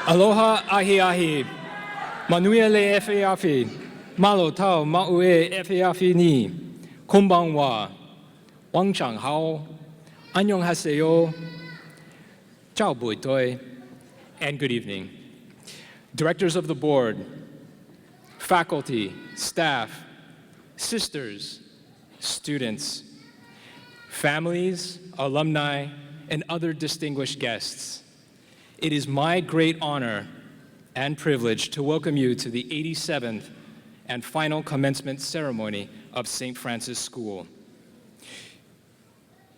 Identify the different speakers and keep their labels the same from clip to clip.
Speaker 1: Aloha ahi ahi, manuia le efe afi, malo tau maue efe afi ni, konbanwa, wang chang hao, annyeong haseyo, ciao buitoi, and good evening. Directors of the board, faculty, staff, sisters, students, families, alumni, and other distinguished guests. It is my great honor and privilege to welcome you to the 87th and final commencement ceremony of St. Francis School.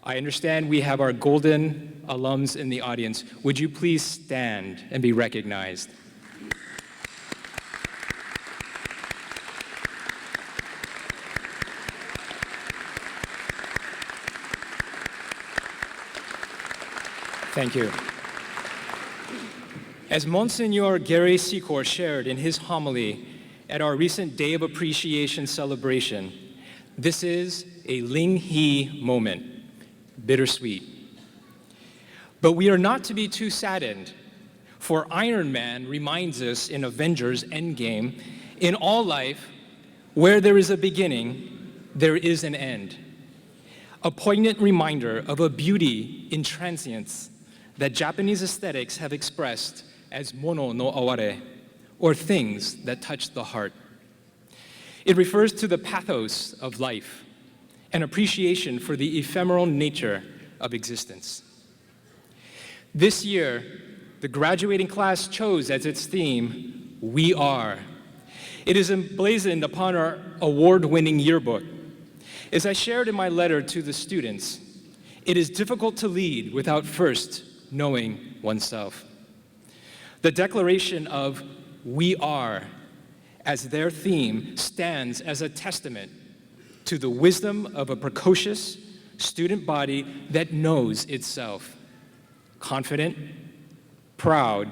Speaker 1: I understand we have our golden alums in the audience. Would you please stand and be recognized? Thank you. As Monsignor Gary Secor shared in his homily at our recent Day of Appreciation celebration, this is a Ling He moment, bittersweet. But we are not to be too saddened, for Iron Man reminds us in Avengers Endgame, in all life, where there is a beginning, there is an end. A poignant reminder of a beauty in transience that Japanese aesthetics have expressed as mono no aware, or things that touch the heart. It refers to the pathos of life, an appreciation for the ephemeral nature of existence. This year, the graduating class chose as its theme, We Are. It is emblazoned upon our award-winning yearbook. As I shared in my letter to the students, it is difficult to lead without first knowing oneself. The declaration of We Are as their theme stands as a testament to the wisdom of a precocious student body that knows itself, confident, proud,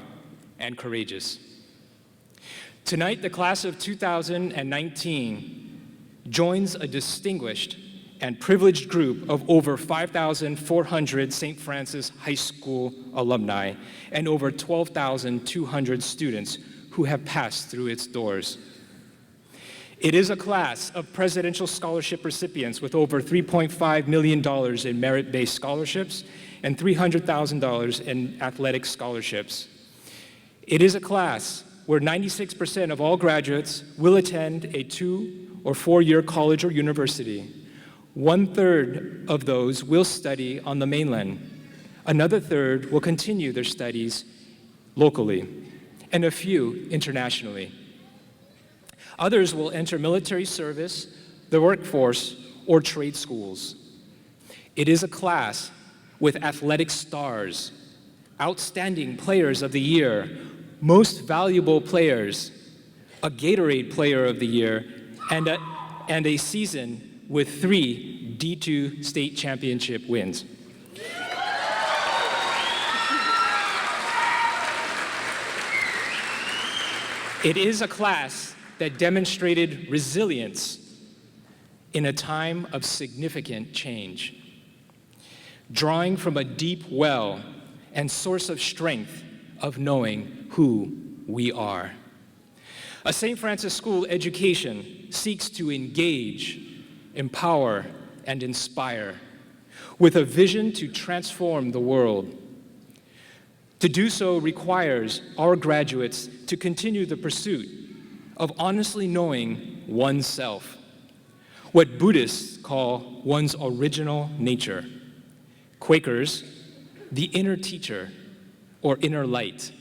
Speaker 1: and courageous. Tonight, the class of 2019 joins a distinguished and privileged group of over 5,400 St. Francis High School alumni and over 12,200 students who have passed through its doors. It is a class of presidential scholarship recipients with over $3.5 million in merit-based scholarships and $300,000 in athletic scholarships. It is a class where 96% of all graduates will attend a 2- or 4-year college or university. 1/3 of those will study on the mainland. Another third will continue their studies locally, and a few internationally. Others will enter military service, the workforce, or trade schools. It is a class with athletic stars, outstanding players of the year, most valuable players, a Gatorade Player of the Year, and a season with 3 D2 state championship wins. It is a class that demonstrated resilience in a time of significant change, drawing from a deep well and source of strength of knowing who we are. A St. Francis School education seeks to engage, empower, and inspire with a vision to transform the world. To do so requires our graduates to continue the pursuit of honestly knowing oneself, what Buddhists call one's original nature. Quakers, the inner teacher or inner light.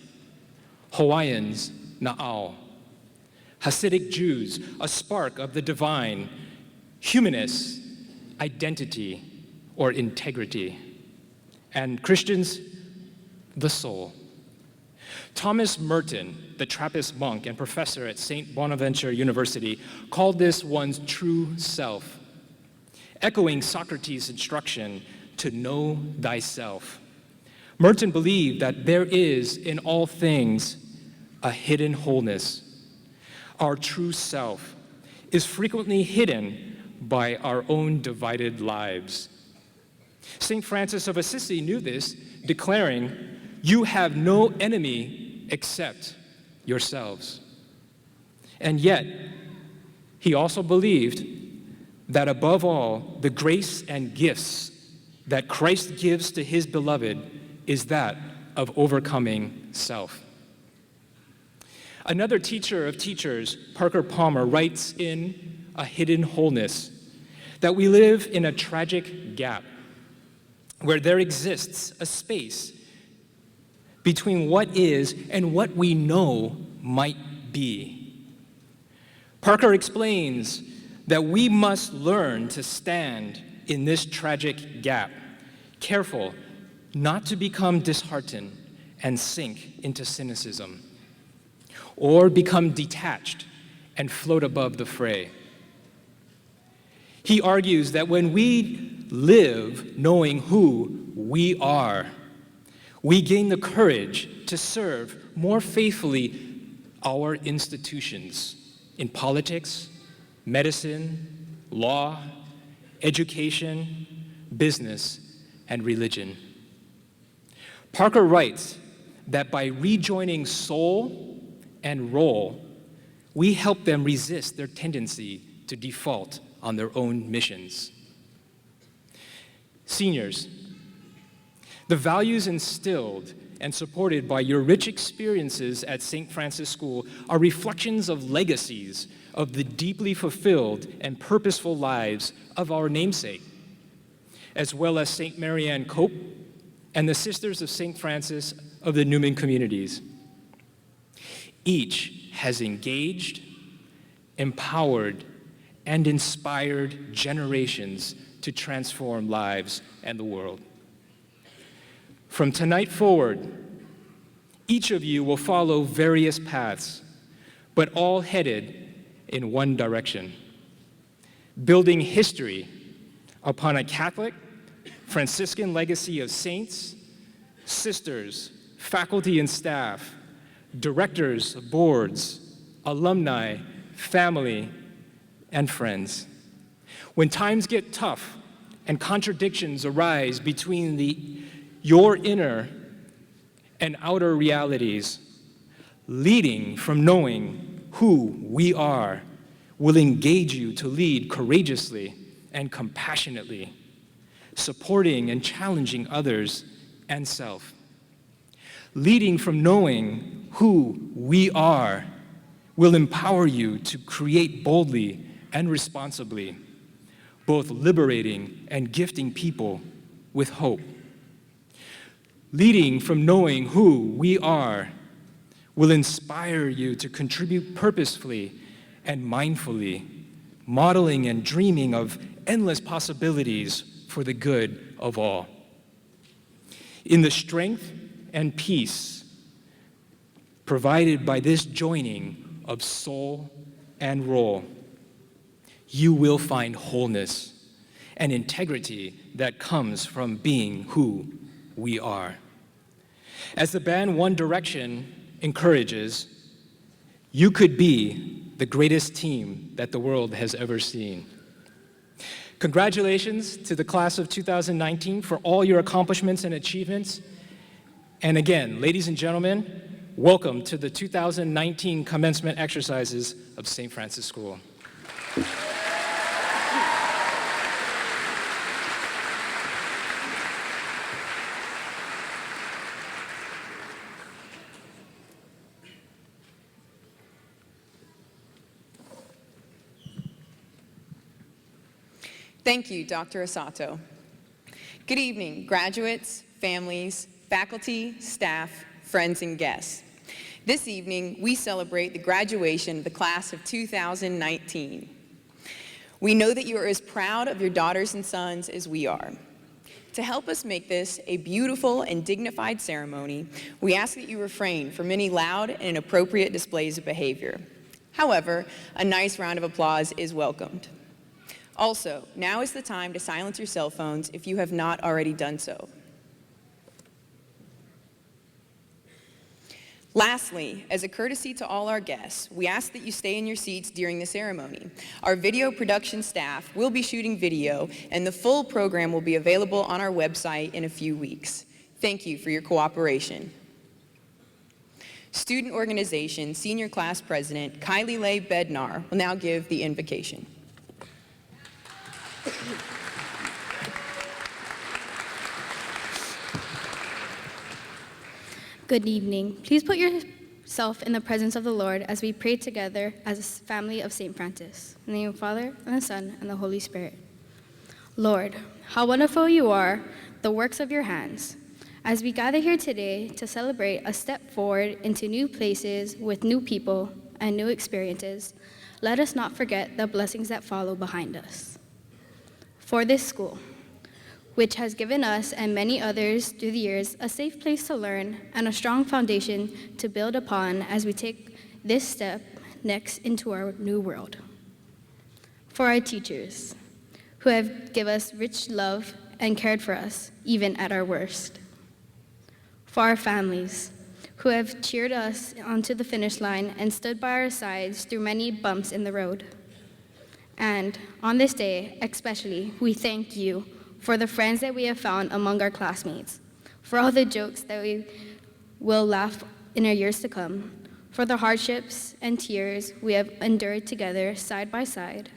Speaker 1: Hawaiians, na'au. Hasidic Jews, a spark of the divine. Humanists, identity or integrity. And Christians, the soul. Thomas Merton, the Trappist monk and professor at St. Bonaventure University, called this one's true self, echoing Socrates' instruction to know thyself. Merton believed that there is in all things a hidden wholeness. Our true self is frequently hidden by our own divided lives. St. Francis of Assisi knew this, declaring, "You have no enemy except yourselves. And yet, he also believed that above all, the grace and gifts that Christ gives to his beloved is that of overcoming self. Another teacher of teachers, Parker Palmer, writes in A Hidden Wholeness that we live in a tragic gap where there exists a space between what is and what we know might be. Parker explains that we must learn to stand in this tragic gap, careful not to become disheartened and sink into cynicism, or become detached and float above the fray. He argues that when we live knowing who we are, we gain the courage to serve more faithfully our institutions in politics, medicine, law, education, business, and religion. Parker writes that by rejoining soul and role, we help them resist their tendency to default on their own missions. Seniors, the values instilled and supported by your rich experiences at St. Francis School are reflections of legacies of the deeply fulfilled and purposeful lives of our namesake, as well as St. Mary Ann Cope and the Sisters of St. Francis of the Newman communities. Each has engaged, empowered, and inspired generations to transform lives and the world. From tonight forward, each of you will follow various paths, but all headed in one direction, building history upon a Catholic, Franciscan legacy of saints, sisters, faculty and staff, directors, boards, alumni, family, and friends. When times get tough and contradictions arise between your inner and outer realities, leading from knowing who we are will engage you to lead courageously and compassionately, supporting and challenging others and self. Leading from knowing who we are will empower you to create boldly and responsibly, both liberating and gifting people with hope. Leading from knowing who we are will inspire you to contribute purposefully and mindfully, modeling and dreaming of endless possibilities for the good of all. In the strength and peace provided by this joining of soul and role, you will find wholeness and integrity that comes from being who we are. As the band One Direction encourages, you could be the greatest team that the world has ever seen. Congratulations to the class of 2019 for all your accomplishments and achievements. And again, ladies and gentlemen, welcome to the 2019 commencement exercises of St. Francis School.
Speaker 2: Thank you, Dr. Asato. Good evening, graduates, families, faculty, staff, friends, and guests. This evening, we celebrate the graduation of the class of 2019. We know that you are as proud of your daughters and sons as we are. To help us make this a beautiful and dignified ceremony, we ask that you refrain from any loud and inappropriate displays of behavior. However, a nice round of applause is welcomed. Also, now is the time to silence your cell phones if you have not already done so. Lastly, as a courtesy to all our guests, we ask that you stay in your seats during the ceremony. Our video production staff will be shooting video, and the full program will be available on our website in a few weeks. Thank you for your cooperation. Student Organization Senior Class President Kylie Leigh Bednar will now give the invocation.
Speaker 3: Good evening. Please put yourself in the presence of the Lord as we pray together as a family of St. Francis. In the name of the Father, and the Son, and the Holy Spirit. Lord, how wonderful you are, the works of your hands. As we gather here today to celebrate a step forward into new places with new people and new experiences, let us not forget the blessings that follow behind us. For this school, which has given us and many others through the years a safe place to learn and a strong foundation to build upon as we take this step next into our new world. For our teachers, who have given us rich love and cared for us, even at our worst. For our families, who have cheered us onto the finish line and stood by our sides through many bumps in the road. And on this day, especially, we thank you for the friends that we have found among our classmates, for all the jokes that we will laugh in our years to come, for the hardships and tears we have endured together side by side,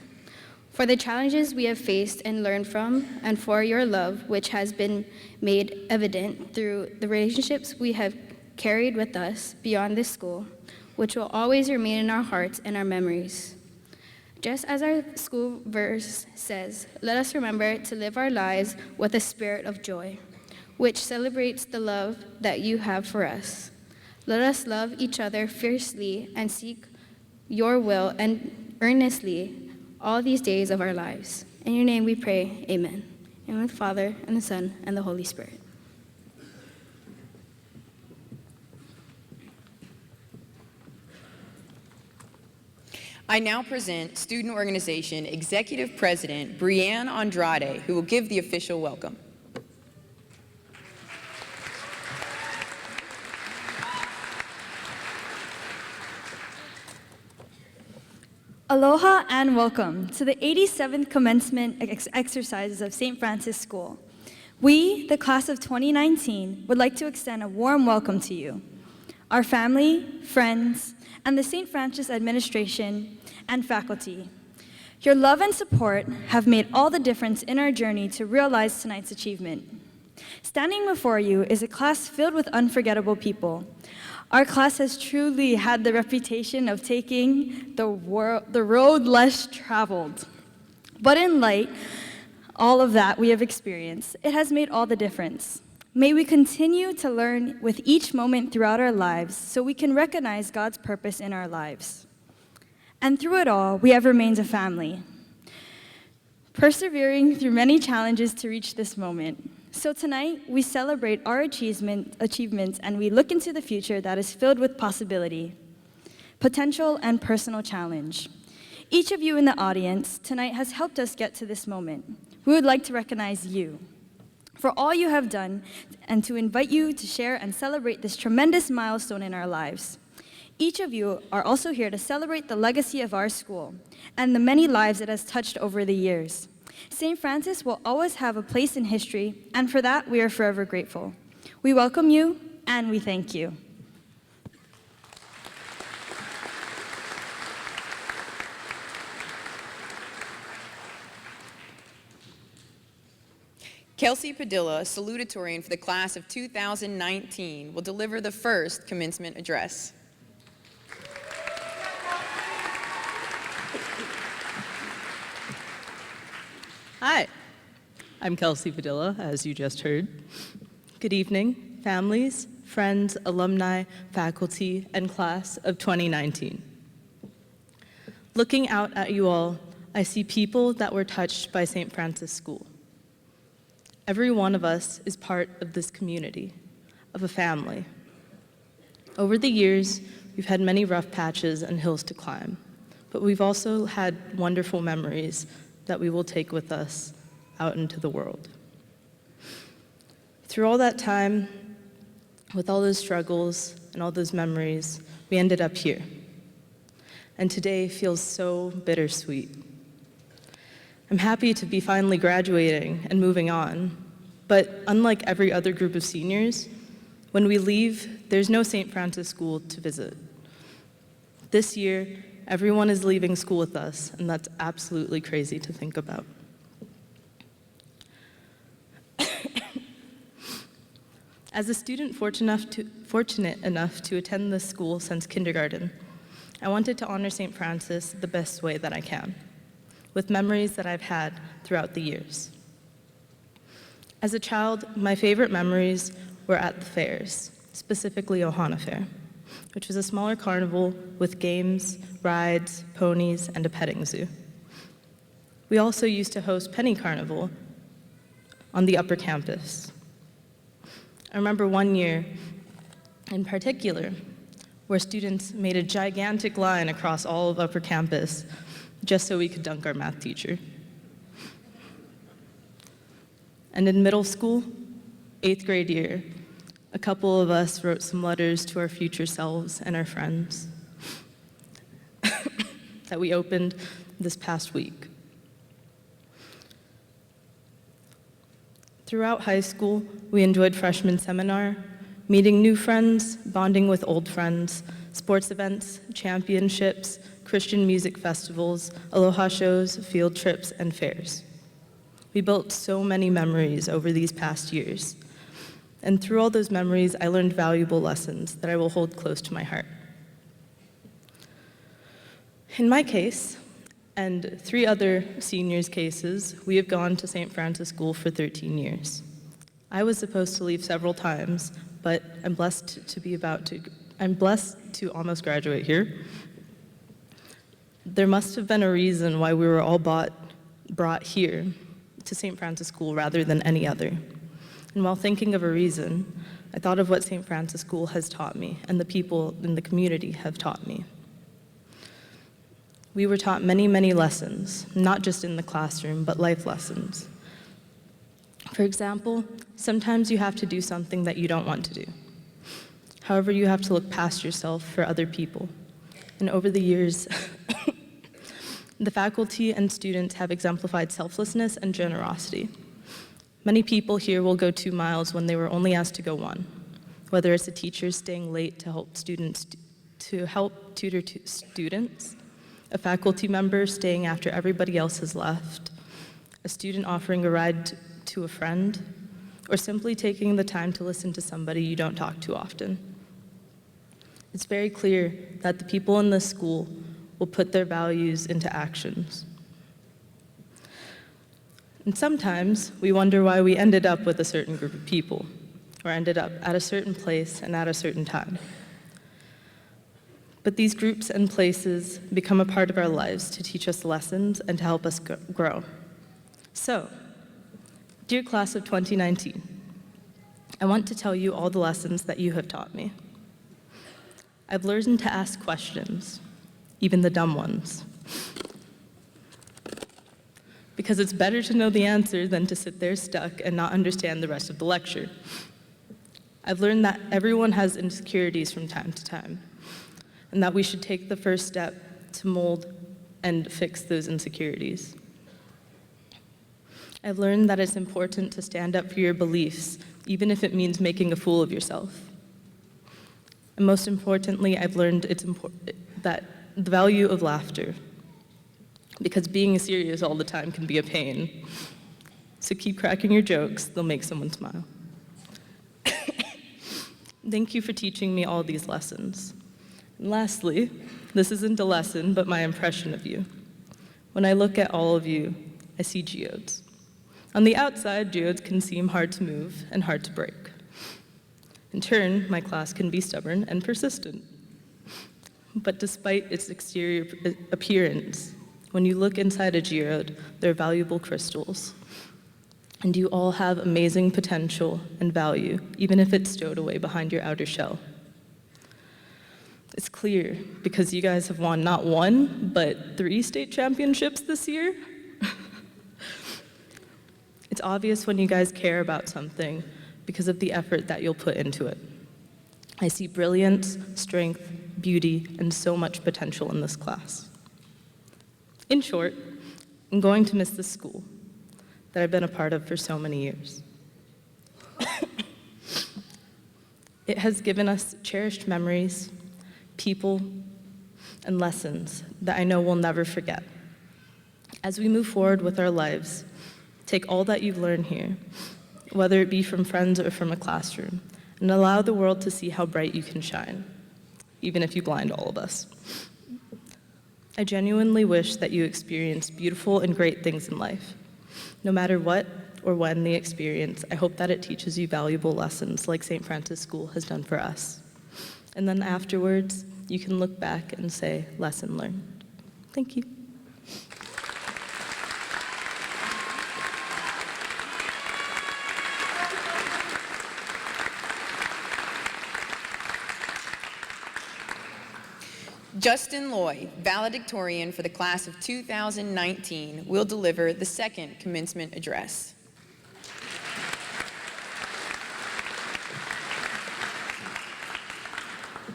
Speaker 3: for the challenges we have faced and learned from, and for your love, which has been made evident through the relationships we have carried with us beyond this school, which will always remain in our hearts and our memories. Just as our school verse says, let us remember to live our lives with a spirit of joy, which celebrates the love that you have for us. Let us love each other fiercely and seek your will and earnestly all these days of our lives. In your name we pray, amen. In the name of the Father, and the Son, and the Holy Spirit.
Speaker 2: I now present Student Organization Executive President Brianne Andrade, who will give the official welcome.
Speaker 4: Aloha and welcome to the 87th Commencement exercises of St. Francis School. We, the class of 2019, would like to extend a warm welcome to you, our family, friends, and the St. Francis administration and faculty. Your love and support have made all the difference in our journey to realize tonight's achievement. Standing before you is a class filled with unforgettable people. Our class has truly had the reputation of taking the road less traveled. But in light all of that we have experienced, it has made all the difference. May we continue to learn with each moment throughout our lives so we can recognize God's purpose in our lives. And through it all, we have remained a family, persevering through many challenges to reach this moment. So tonight, we celebrate our achievements and we look into the future that is filled with possibility, potential, and personal challenge. Each of you in the audience tonight has helped us get to this moment. We would like to recognize you for all you have done and to invite you to share and celebrate this tremendous milestone in our lives. Each of you are also here to celebrate the legacy of our school and the many lives it has touched over the years. St. Francis will always have a place in history, and for that we are forever grateful. We welcome you and we thank you.
Speaker 2: Kelsey Padilla, Salutatorian for the class of 2019, will deliver the first commencement address.
Speaker 5: Hi, I'm Kelsey Padilla, as you just heard. Good evening, families, friends, alumni, faculty, and class of 2019. Looking out at you all, I see people that were touched by St. Francis School. Every one of us is part of this community, of a family. Over the years, we've had many rough patches and hills to climb, but we've also had wonderful memories that we will take with us out into the world. Through all that time, with all those struggles and all those memories, we ended up here. And today feels so bittersweet. I'm happy to be finally graduating and moving on, but unlike every other group of seniors, When we leave, there's no St. Francis School to visit. This year, everyone is leaving school with us, and that's absolutely crazy to think about. As a student fortunate enough to attend this school since kindergarten, I wanted to honor St. Francis the best way that I can, with memories that I've had throughout the years. As a child, my favorite memories were at the fairs, specifically Ohana Fair, which was a smaller carnival with games, rides, ponies, and a petting zoo. We also used to host Penny Carnival on the upper campus. I remember one year in particular where students made a gigantic line across all of upper campus just so we could dunk our math teacher. And in middle school, 8th grade year, a couple of us wrote some letters to our future selves and our friends that we opened this past week. Throughout high school, we enjoyed freshman seminar, meeting new friends, bonding with old friends, sports events, championships, Christian music festivals, aloha shows, field trips, and fairs. We built so many memories over these past years. And through all those memories, I learned valuable lessons that I will hold close to my heart. In my case, and 3 other seniors' cases, we have gone to St. Francis School for 13 years. I was supposed to leave several times, but I'm blessed to almost graduate here. There must have been a reason why we were all brought here to St. Francis School rather than any other. And while thinking of a reason, I thought of what St. Francis School has taught me and the people in the community have taught me. We were taught many, many lessons, not just in the classroom, but life lessons. For example, sometimes you have to do something that you don't want to do. However, you have to look past yourself for other people. And over the years, the faculty and students have exemplified selflessness and generosity. Many people here will go 2 miles when they were only asked to go 1, whether it's a teacher staying late to help tutor students, a faculty member staying after everybody else has left, a student offering a ride to a friend, or simply taking the time to listen to somebody you don't talk to often. It's very clear that the people in this school will put their values into actions. And sometimes we wonder why we ended up with a certain group of people, or ended up at a certain place and at a certain time. But these groups and places become a part of our lives to teach us lessons and to help us grow. So, dear class of 2019, I want to tell you all the lessons that you have taught me. I've learned to ask questions, even the dumb ones, because it's better to know the answer than to sit there stuck and not understand the rest of the lecture. I've learned that everyone has insecurities from time to time, and that we should take the first step to mold and fix those insecurities. I've learned that it's important to stand up for your beliefs, even if it means making a fool of yourself. And most importantly, I've learned that the value of laughter, because being serious all the time can be a pain. So keep cracking your jokes, they'll make someone smile. Thank you for teaching me all these lessons. And lastly, this isn't a lesson, but my impression of you. When I look at all of you, I see geodes. On the outside, geodes can seem hard to move and hard to break. In turn, my class can be stubborn and persistent. But despite its exterior appearance, when you look inside a geode, they're valuable crystals. And you all have amazing potential and value, even if it's stowed away behind your outer shell. It's clear because you guys have won not 1, but 3 state championships this year. It's obvious when you guys care about something because of the effort that you'll put into it. I see brilliance, strength, beauty, and so much potential in this class. In short, I'm going to miss this school that I've been a part of for so many years. It has given us cherished memories, people, and lessons that I know we'll never forget. As we move forward with our lives, take all that you've learned here, whether it be from friends or from a classroom, and allow the world to see how bright you can shine, even if you blind all of us. I genuinely wish that you experience beautiful and great things in life. No matter what or when the experience, I hope that it teaches you valuable lessons like St. Francis School has done for us. And then afterwards, you can look back and say, lesson learned. Thank you.
Speaker 2: Justin Loy, valedictorian for the class of 2019, will deliver the second commencement address.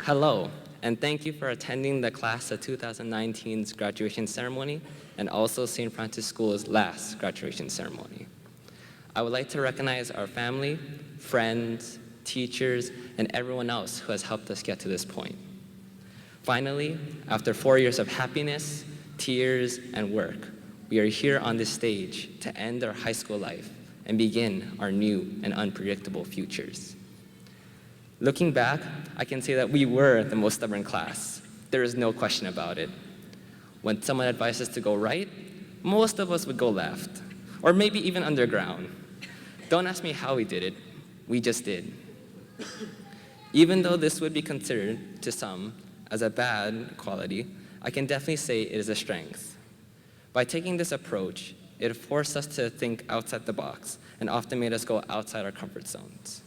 Speaker 6: Hello, and thank you for attending the class of 2019's graduation ceremony and also St. Francis School's last graduation ceremony. I would like to recognize our family, friends, teachers, and everyone else who has helped us get to this point. Finally, after 4 years of happiness, tears, and work, we are here on this stage to end our high school life and begin our new and unpredictable futures. Looking back, I can say that we were the most stubborn class. There is no question about it. When someone advised us to go right, most of us would go left, or maybe even underground. Don't ask me how we did it, we just did. Even though this would be considered, to some, as a bad quality, I can definitely say it is a strength. By taking this approach, it forced us to think outside the box and often made us go outside our comfort zones.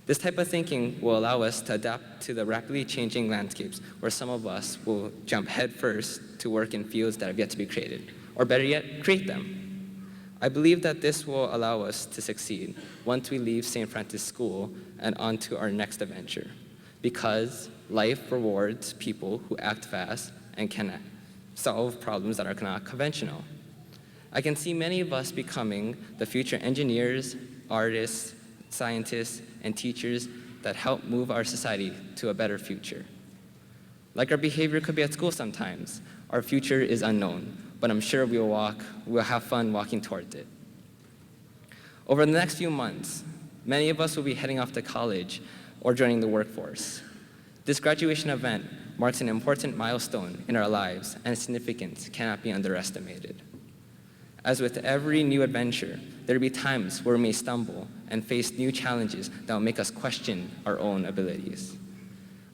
Speaker 6: This type of thinking will allow us to adapt to the rapidly changing landscapes where some of us will jump headfirst to work in fields that have yet to be created, or better yet, create them. I believe that this will allow us to succeed once we leave St. Francis School and on to our next adventure, because life rewards people who act fast and can solve problems that are not conventional. I can see many of us becoming the future engineers, artists, scientists, and teachers that help move our society to a better future. Like our behavior could be at school sometimes, our future is unknown, but I'm sure we'll have fun walking towards it. Over the next few months, many of us will be heading off to college or joining the workforce. This graduation event marks an important milestone in our lives, and its significance cannot be underestimated. As with every new adventure, there will be times where we may stumble and face new challenges that will make us question our own abilities.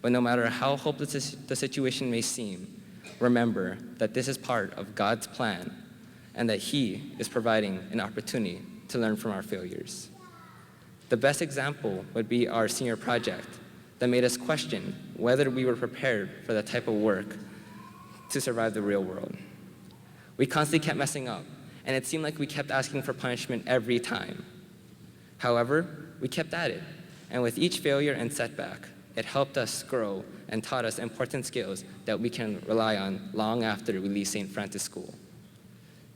Speaker 6: But no matter how hopeless the situation may seem, remember that this is part of God's plan and that He is providing an opportunity to learn from our failures. The best example would be our senior project that made us question whether we were prepared for the type of work to survive the real world. We constantly kept messing up, and it seemed like we kept asking for punishment every time. However, we kept at it, and with each failure and setback, it helped us grow and taught us important skills that we can rely on long after we leave St. Francis School.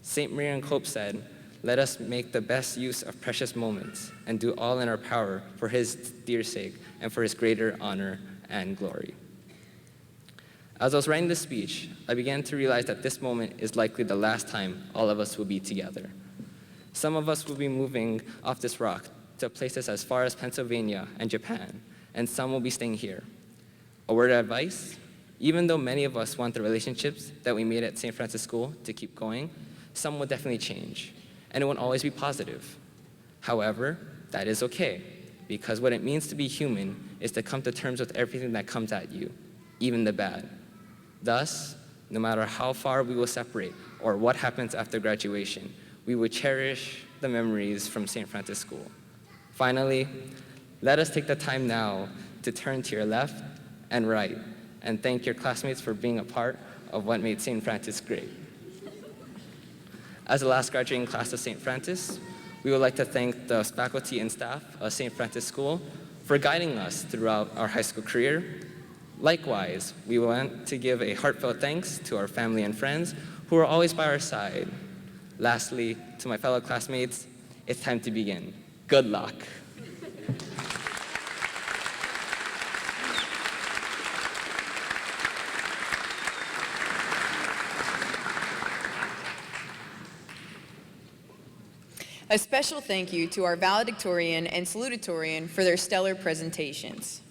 Speaker 6: St. Marian Cope said, "Let us make the best use of precious moments and do all in our power for His dear sake and for His greater honor and glory." As I was writing this speech, I began to realize that this moment is likely the last time all of us will be together. Some of us will be moving off this rock to places as far as Pennsylvania and Japan, and some will be staying here. A word of advice: even though many of us want the relationships that we made at St. Francis School to keep going, some will definitely change, and it won't always be positive. However, that is okay, because what it means to be human is to come to terms with everything that comes at you, even the bad. Thus, no matter how far we will separate or what happens after graduation, we will cherish the memories from St. Francis School. Finally, let us take the time now to turn to your left and right and thank your classmates for being a part of what made St. Francis great. As the last graduating class of St. Francis, we would like to thank the faculty and staff of St. Francis School for guiding us throughout our high school career. Likewise, we want to give a heartfelt thanks to our family and friends who are always by our side. Lastly, to my fellow classmates, it's time to begin. Good luck.
Speaker 2: A special thank you to our valedictorian and salutatorian for their stellar presentations.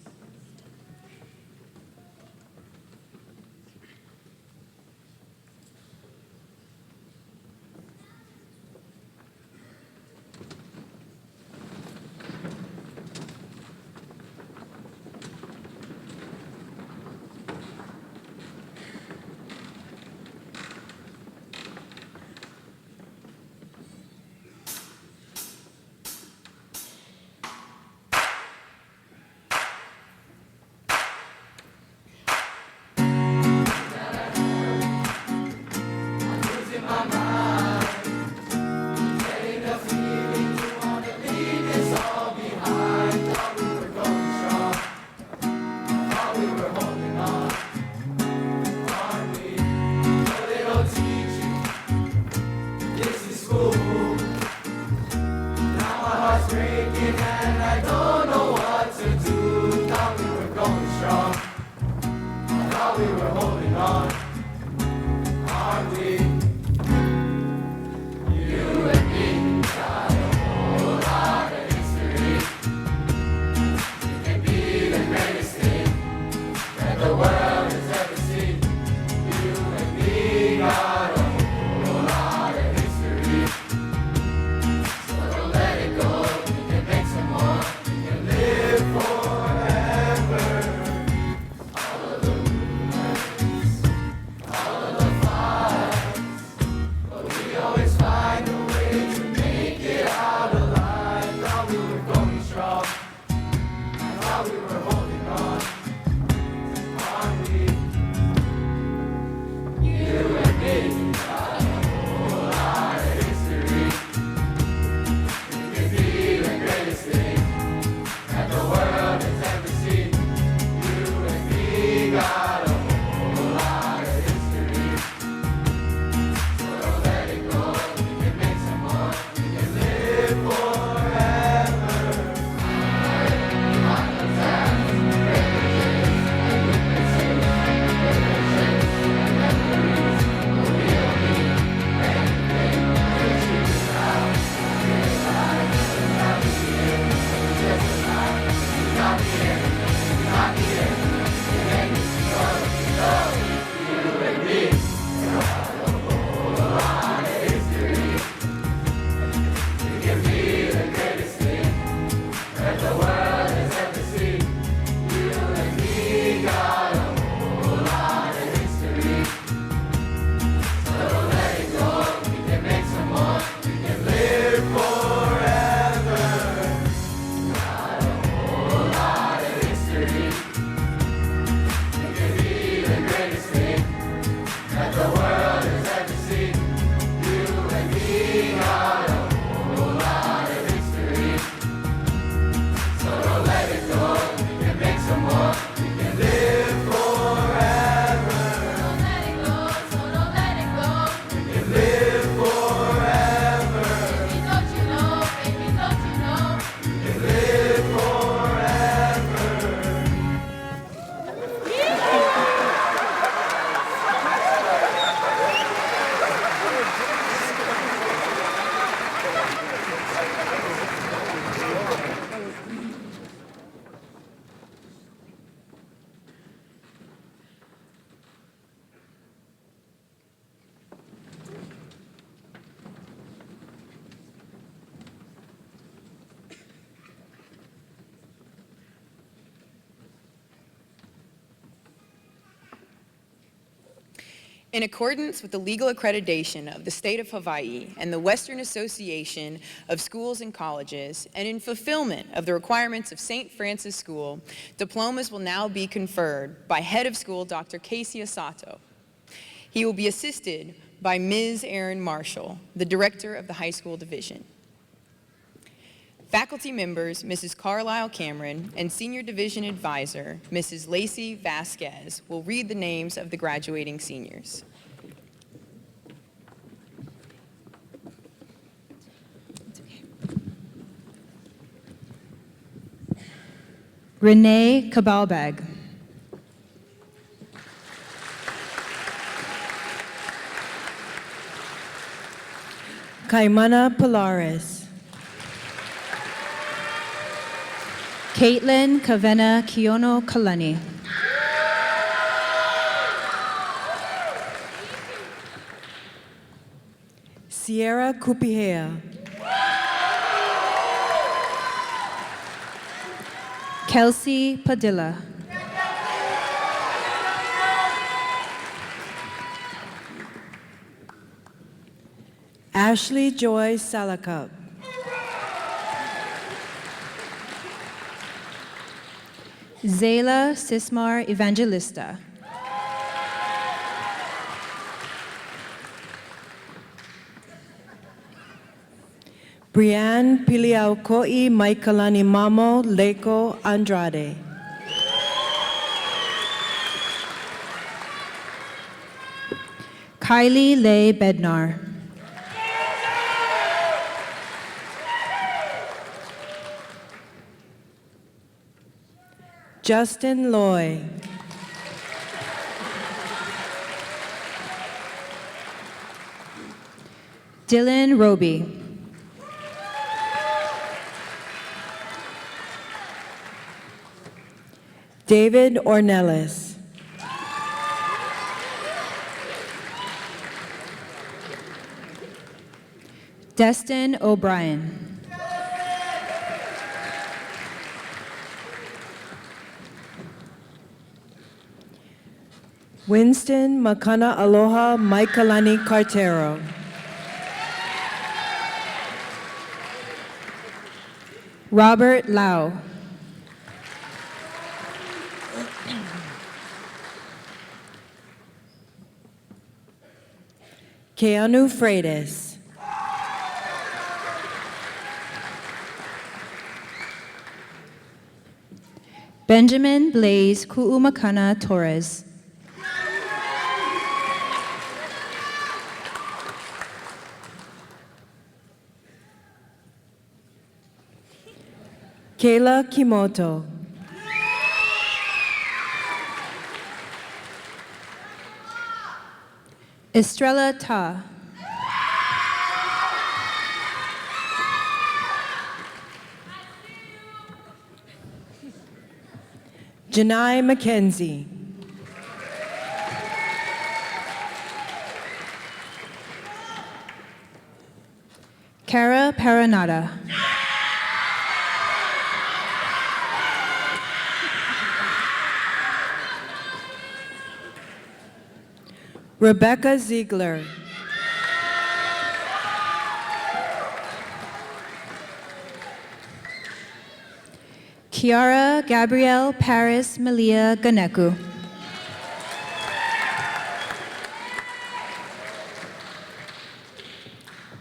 Speaker 2: In accordance with the legal accreditation of the state of Hawaii and the Western Association of Schools and Colleges, and in fulfillment of the requirements of St. Francis School, diplomas will now be conferred by Head of School Dr. Casey Asato. He will be assisted by Ms. Erin Marshall, the Director of the High School Division. Faculty members, Mrs. Carlisle Cameron, and Senior Division Advisor, Mrs. Lacey Vasquez, will read the names of the graduating seniors.
Speaker 7: Renee Cabalbag.
Speaker 8: Kaimana Polaris.
Speaker 7: Caitlin Kavena Kiono Kalani.
Speaker 8: Sierra Kupihea.
Speaker 7: Kelsey Padilla.
Speaker 8: Ashley Joy Salakup.
Speaker 7: Zayla Sismar Evangelista.
Speaker 8: Brianne Piliauko'i Maikalani Mamo Leko Andrade.
Speaker 7: Kylie Leigh Bednar.
Speaker 8: Justin Loy.
Speaker 7: Dylan Roby.
Speaker 8: David Ornelas.
Speaker 7: Destin O'Brien.
Speaker 8: Winston Makana Aloha Maikalani Cartero.
Speaker 7: Robert Lau.
Speaker 8: Keanu Freitas.
Speaker 7: Benjamin Blaze Ku'umakana Torres.
Speaker 8: Kayla Kimoto.
Speaker 7: Estrella Ta.
Speaker 8: Janai McKenzie.
Speaker 7: Kara Paranada.
Speaker 8: Rebecca Ziegler.
Speaker 7: Kiara Gabrielle Paris Malia Ganeku.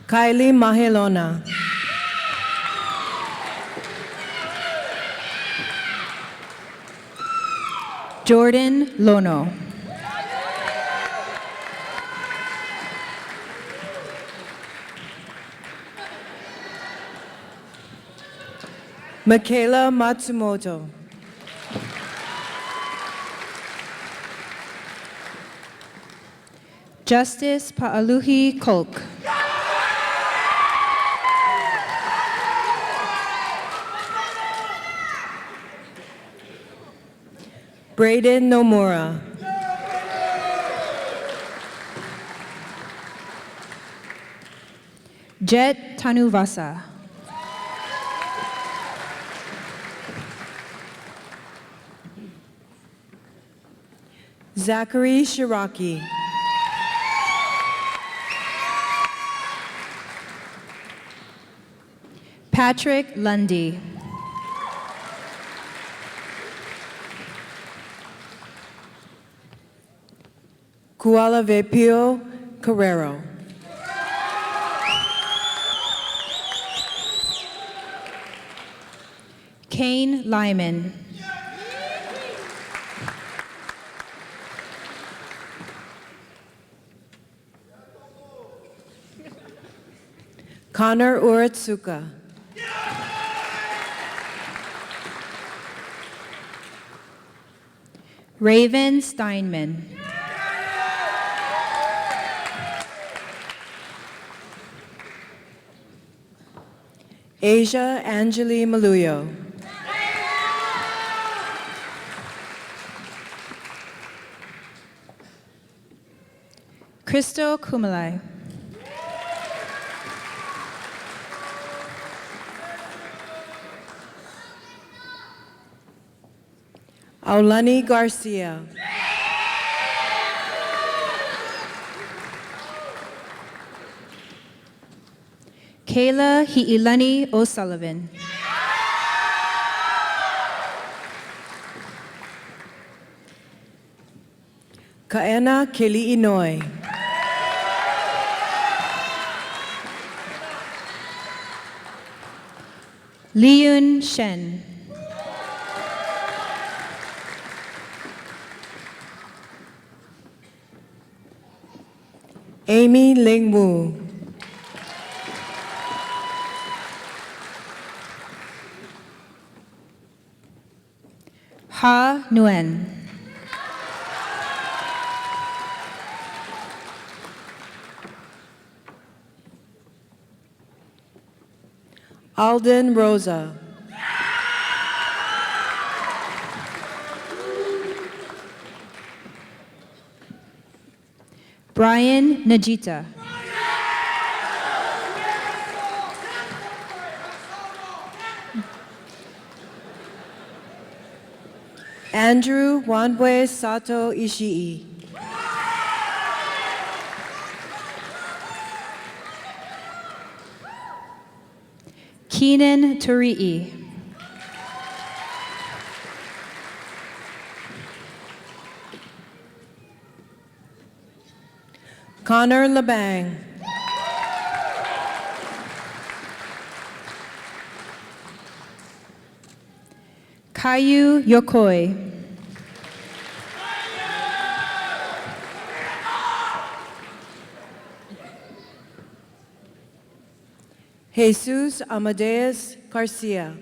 Speaker 8: Kylie Mahelona.
Speaker 7: Jordan Lono.
Speaker 8: Michaela Matsumoto.
Speaker 7: Justice Pa'aluhi Kolk.
Speaker 8: Braden Nomura.
Speaker 7: Jet Tanuvasa.
Speaker 8: Zachary Shiraki.
Speaker 7: Patrick Lundy.
Speaker 8: Kuala Vepio Carrero.
Speaker 7: Kane Lyman.
Speaker 8: Connor Uratsuka.
Speaker 7: Raven Steinman.
Speaker 8: Asia Angeli Maluyo.
Speaker 7: Crystal Kumalai.
Speaker 8: Aulani Garcia.
Speaker 7: Kayla Hiilani O'Sullivan.
Speaker 8: Kaena Keli'inoi.
Speaker 7: Liyun Shen.
Speaker 8: Amy Ling Wu.
Speaker 7: Ha Nguyen.
Speaker 8: Alden Rosa.
Speaker 7: Brian Najita.
Speaker 8: Andrew Wanbwe Sato Ishii.
Speaker 7: Keenan Turi'i.
Speaker 8: Connor Labang.
Speaker 7: Caillou Yokoi.
Speaker 8: Jesus Amadeus Garcia.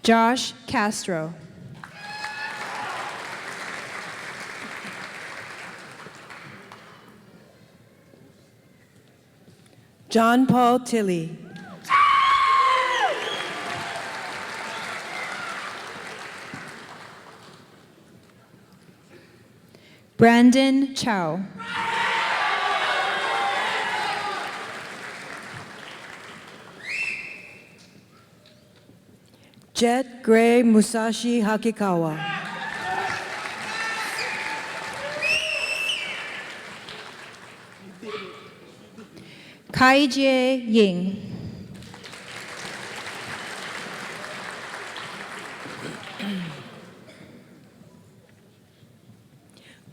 Speaker 7: Josh Castro.
Speaker 8: John Paul Tilley.
Speaker 7: Brandon Chow.
Speaker 8: Jet Gray Musashi Hakikawa.
Speaker 7: Kaijie Ying.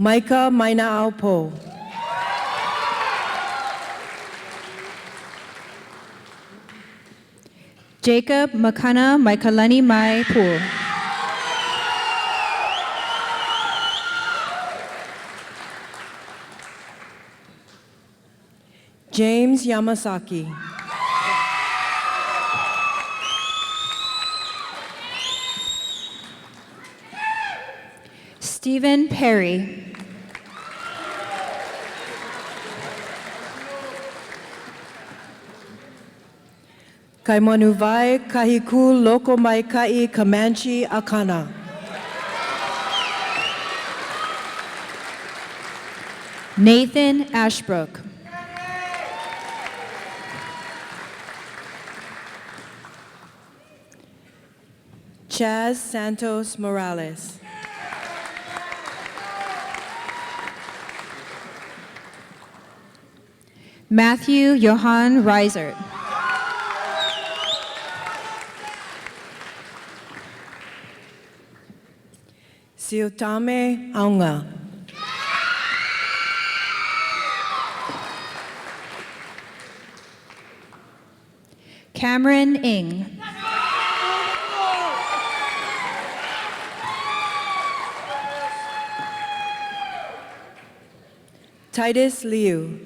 Speaker 8: Micah Maina'aupo.
Speaker 7: Jacob Makana Maikalani Mai Pool.
Speaker 8: James Yamasaki.
Speaker 7: Stephen Perry.
Speaker 8: Kaimanuvai Kahiku Loko Maikai Comanche Akana.
Speaker 7: Nathan Ashbrook.
Speaker 8: Chaz Santos Morales.
Speaker 7: Matthew Johan Reisert.
Speaker 8: Siutame Aunga.
Speaker 7: Cameron Ng.
Speaker 8: Titus Liu.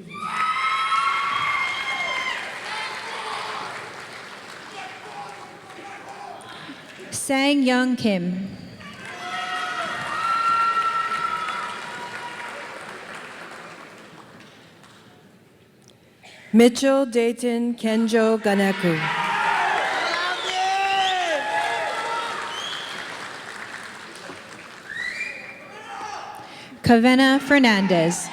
Speaker 7: Sang Young Kim.
Speaker 8: Mitchell Dayton Kenjo Ganeku.
Speaker 7: Kavena Fernandez.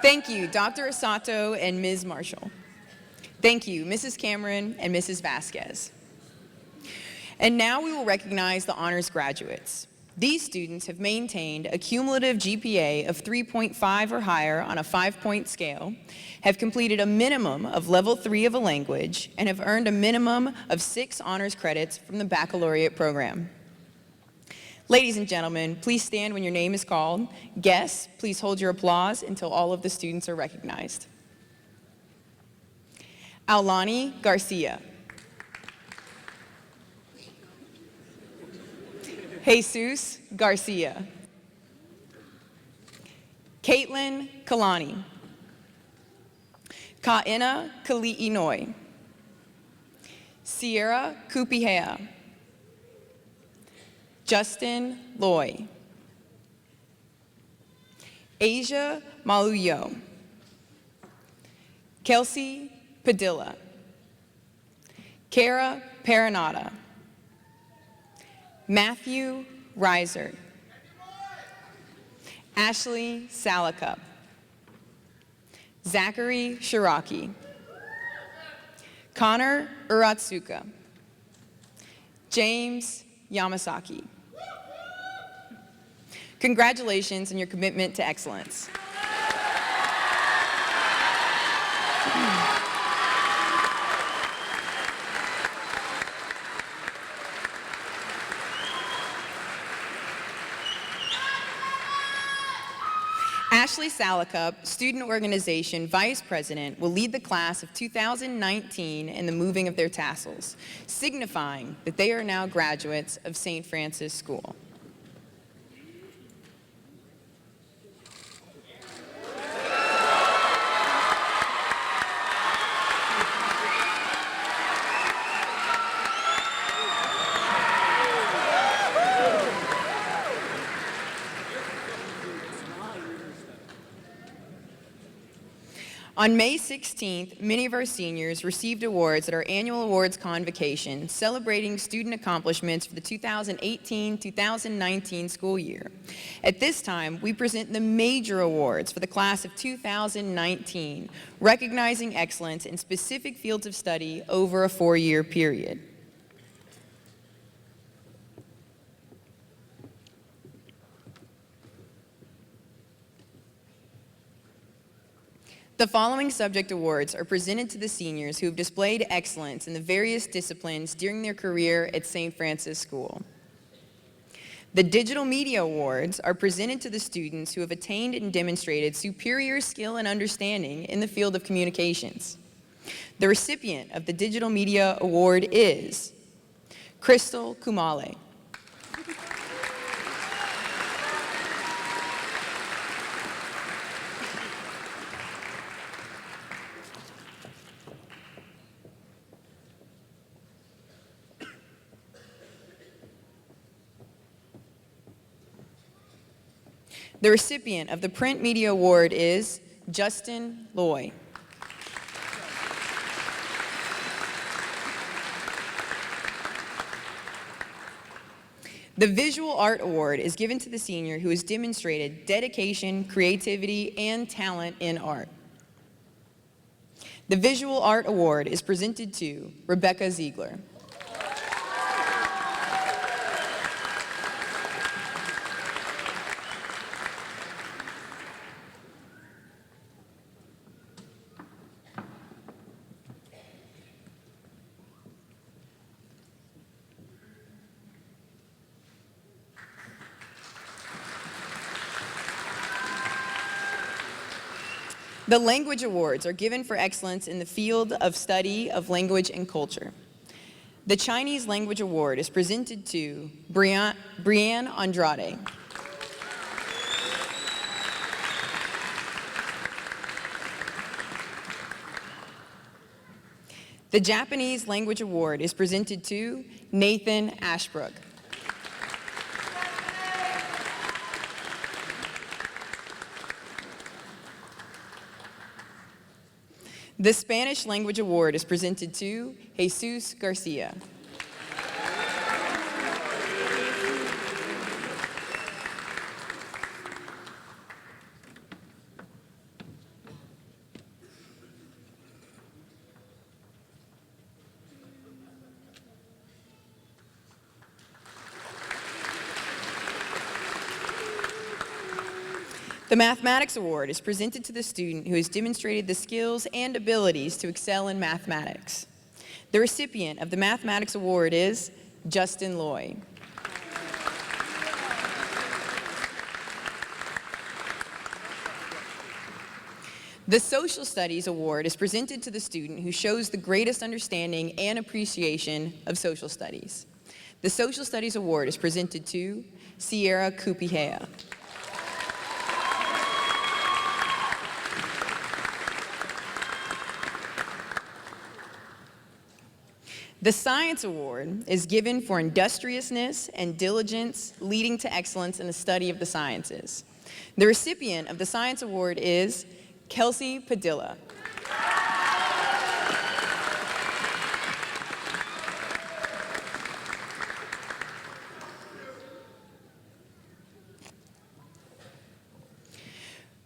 Speaker 2: Thank you, Dr. Asato and Ms. Marshall. Thank you, Mrs. Cameron and Mrs. Vasquez. And now we will recognize the honors graduates. These students have maintained a cumulative GPA of 3.5 or higher on a 5-point scale, have completed a minimum of level 3 of a language, and have earned a minimum of 6 honors credits from the baccalaureate program. Ladies and gentlemen, please stand when your name is called. Guests, please hold your applause until all of the students are recognized. Aulani Garcia. Jesus Garcia. Caitlin Kalani. Ka'ina Kali'inoi. Sierra Kupihea. Justin Loy. Asia Maluyo. Kelsey Padilla. Kara Paranata. Matthew Reiser. Ashley Salakup. Zachary Shiraki. Connor Uratsuka. James Yamasaki. Congratulations on your commitment to excellence. Ashley Salakup, Student Organization Vice President, will lead the class of 2019 in the moving of their tassels, signifying that they are now graduates of St. Francis School. On May 16th, many of our seniors received awards at our annual awards convocation celebrating student accomplishments for the 2018-2019 school year. At this time, we present the major awards for the class of 2019, recognizing excellence in specific fields of study over a 4-year period. The following subject awards are presented to the seniors who have displayed excellence in the various disciplines during their career at St. Francis School. The Digital Media Awards are presented to the students who have attained and demonstrated superior skill and understanding in the field of communications. The recipient of the Digital Media Award is Crystal Kumale. The recipient of the Print Media Award is Justin Loy. The Visual Art Award is given to the senior who has demonstrated dedication, creativity, and talent in art. The Visual Art Award is presented to Rebecca Ziegler. The Language Awards are given for excellence in the field of study of language and culture. The Chinese Language Award is presented to Brianne Andrade. The Japanese Language Award is presented to Nathan Ashbrook. The Spanish Language Award is presented to Jesus Garcia. The Mathematics Award is presented to the student who has demonstrated the skills and abilities to excel in mathematics. The recipient of the Mathematics Award is Justin Loy. The Social Studies Award is presented to the student who shows the greatest understanding and appreciation of social studies. The Social Studies Award is presented to Sierra Cupihea. The Science Award is given for industriousness and diligence leading to excellence in the study of the sciences. The recipient of the Science Award is Kelsey Padilla.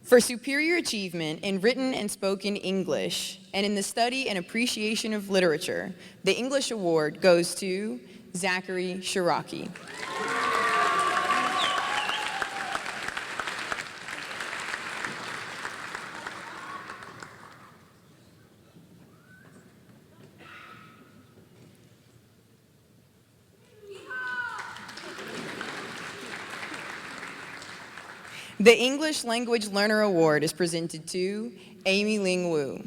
Speaker 2: For superior achievement in written and spoken English and in the study and appreciation of literature, the English Award goes to Zachary Shiraki. The English Language Learner Award is presented to Amy Ling Wu.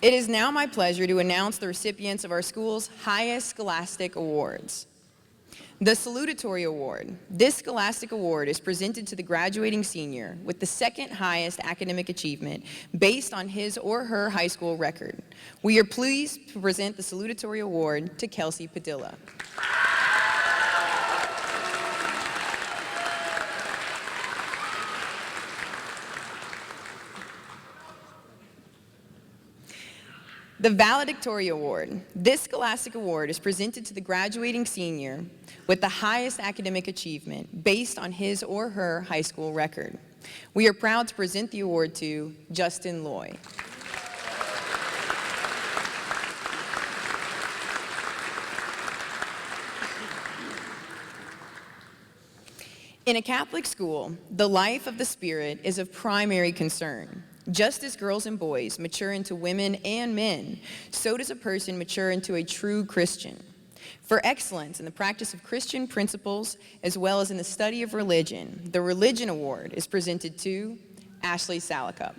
Speaker 2: It is now my pleasure to announce the recipients of our school's highest scholastic awards. The Salutatorian Award. This scholastic award is presented to the graduating senior with the second highest academic achievement based on his or her high school record. We are pleased to present the Salutatorian Award to Kelsey Padilla. The Valedictorian Award. This scholastic award is presented to the graduating senior with the highest academic achievement based on his or her high school record. We are proud to present the award to Justin Loy. In a Catholic school, the life of the Spirit is of primary concern. Just as girls and boys mature into women and men, so does a person mature into a true Christian. For excellence in the practice of Christian principles, as well as in the study of religion, the Religion Award is presented to Ashley Salacup.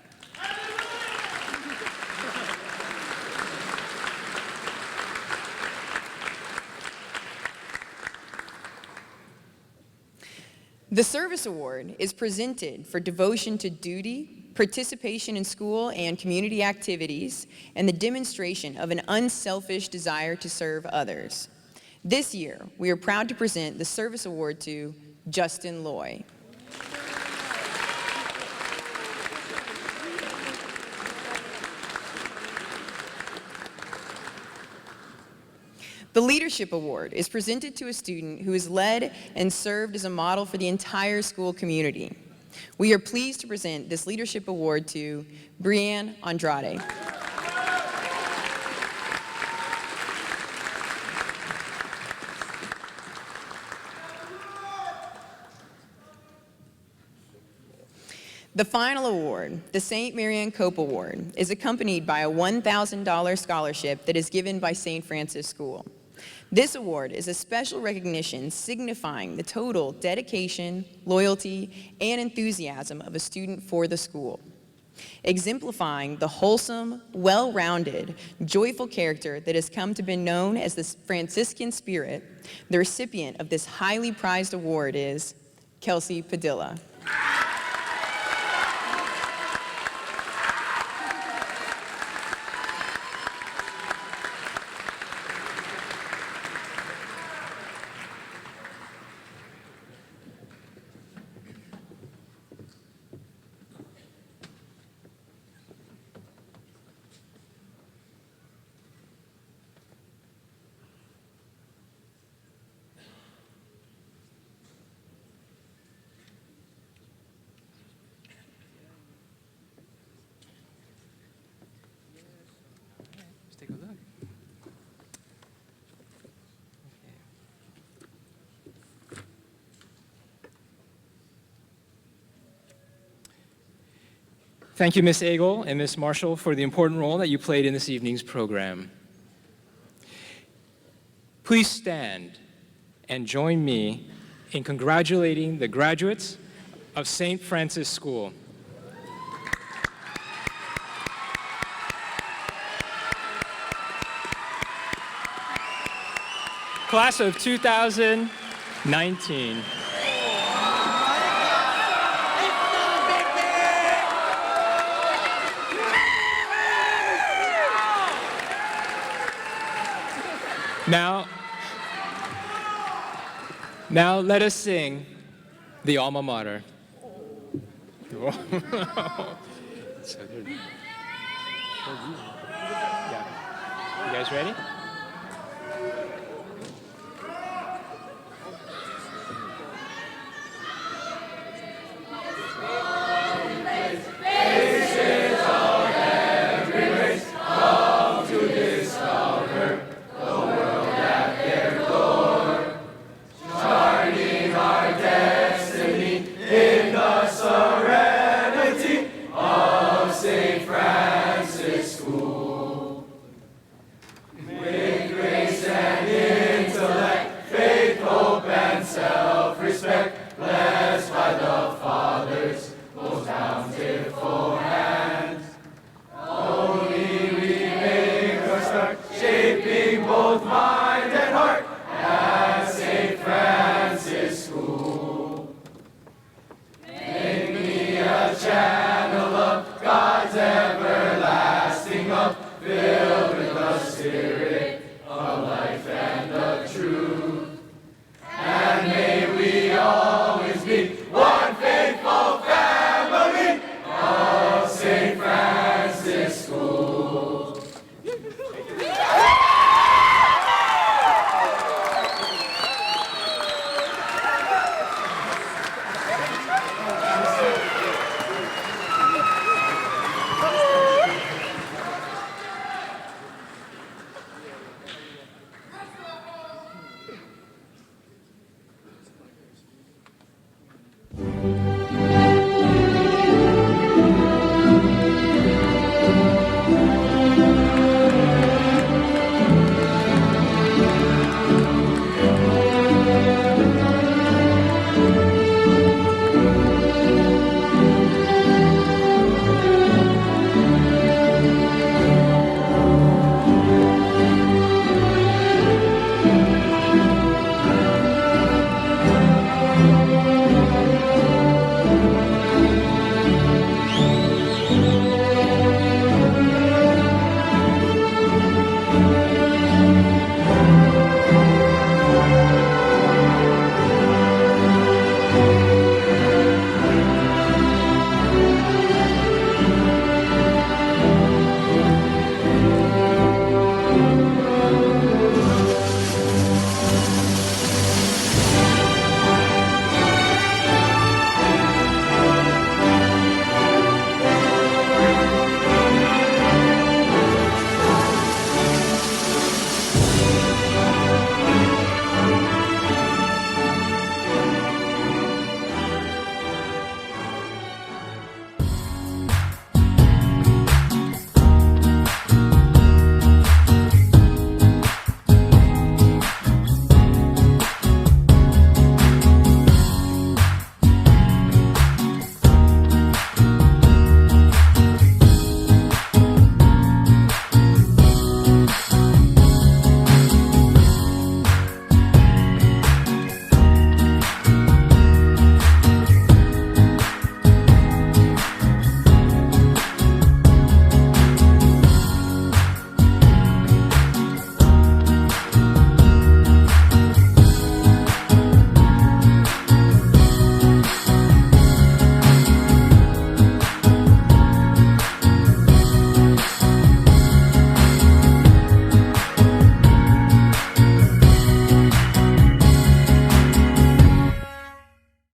Speaker 2: The Service Award is presented for devotion to duty, participation in school and community activities, and the demonstration of an unselfish desire to serve others. This year, we are proud to present the Service Award to Justin Loy. The Leadership Award is presented to a student who has led and served as a model for the entire school community. We are pleased to present this Leadership Award to Brianne Andrade. The final award, the St. Marianne Cope Award, is accompanied by a $1,000 scholarship that is given by St. Francis School. This award is a special recognition signifying the total dedication, loyalty, and enthusiasm of a student for the school. exemplifying the wholesome, well-rounded, joyful character that has come to be known as the Franciscan spirit. The recipient of this highly prized award is Kelsey Padilla.
Speaker 1: Let's take a look. Thank you, Ms. Agel and Ms. Marshall, for the important role that you played in this evening's program. Please stand and join me in congratulating the graduates of St. Francis School. Class of 2019. Now let us sing the alma mater. So good. Yeah. You guys ready?
Speaker 9: Filled with the Spirit of life